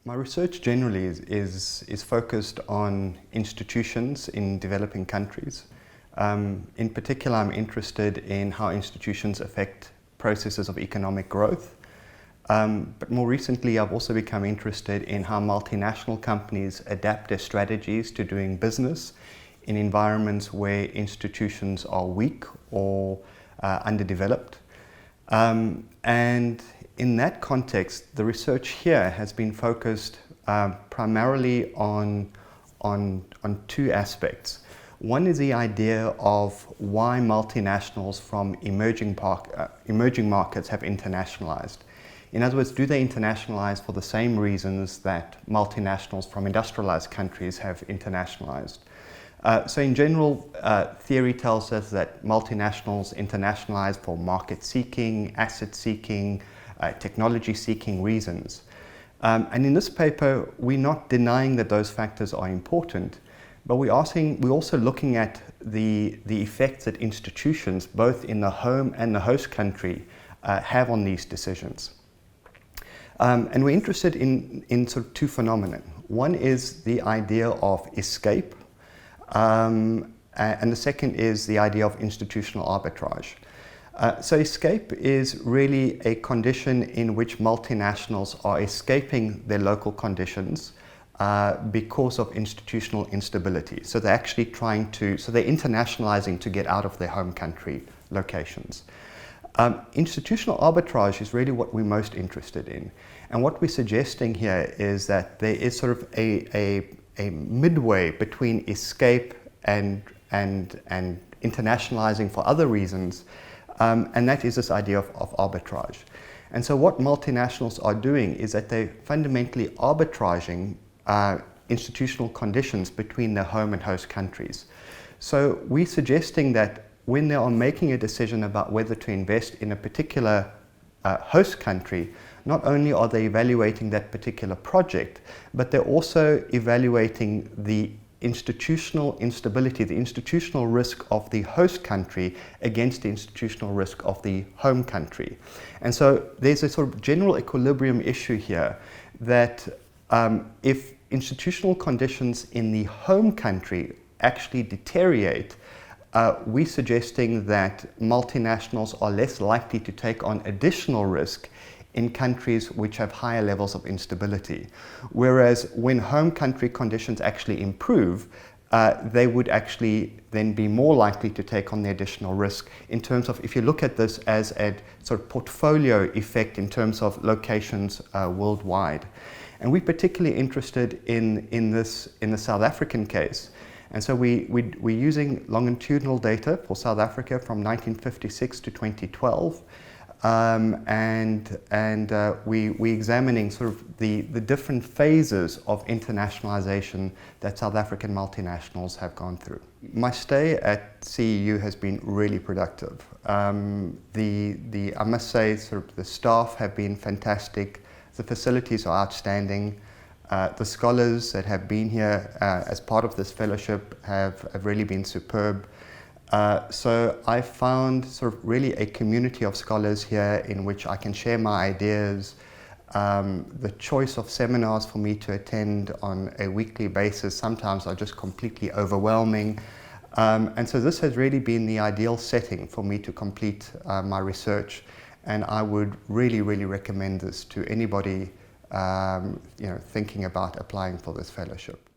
My research generally is focused on institutions in developing countries. In particular, I'm interested in how institutions affect processes of economic growth. But more recently, I've also become interested in how multinational companies adapt their strategies to doing business in environments where institutions are weak or underdeveloped. And in that context, the research here has been focused primarily on two aspects. One is the idea of why multinationals from emerging markets have internationalized. In other words, do they internationalize for the same reasons that multinationals from industrialized countries have internationalized? So in general, theory tells us that multinationals internationalize for market-seeking, asset-seeking, technology-seeking reasons. And in this paper, we're not denying that those factors are important, but we're also looking at the effects that institutions, both in the home and the host country, have on these decisions. And we're interested in sort of two phenomena. One is the idea of escape, and the second is the idea of institutional arbitrage. So escape is really a condition in which multinationals are escaping their local conditions because of institutional instability. So they're actually they're internationalizing to get out of their home country locations. Institutional arbitrage is really what we're most interested in. And what we're suggesting here is that there is sort of a midway between escape and internationalizing for other reasons, and that is this idea of arbitrage. And so what multinationals are doing is that they're fundamentally arbitraging institutional conditions between their home and host countries. So we're suggesting that when they are making a decision about whether to invest in a particular host country, not only are they evaluating that particular project, but they're also evaluating the institutional instability, the institutional risk of the host country against the institutional risk of the home country. And so there's a sort of general equilibrium issue here that if institutional conditions in the home country actually deteriorate, we're suggesting that multinationals are less likely to take on additional risk in countries which have higher levels of instability. Whereas when home country conditions actually improve, they would actually then be more likely to take on the additional risk in terms of, if you look at this as a sort of portfolio effect in terms of locations worldwide. And we're particularly interested in the South African case. And so we're using longitudinal data for South Africa from 1956 to 2012. We're examining sort of the different phases of internationalization that South African multinationals have gone through. My stay at CEU has been really productive. I must say, sort of the staff have been fantastic. The facilities are outstanding. The scholars that have been here as part of this fellowship have really been superb. So I found sort of really a community of scholars here in which I can share my ideas. The choice of seminars for me to attend on a weekly basis sometimes are just completely overwhelming. And so this has really been the ideal setting for me to complete my research. And I would really, really recommend this to anybody thinking about applying for this fellowship.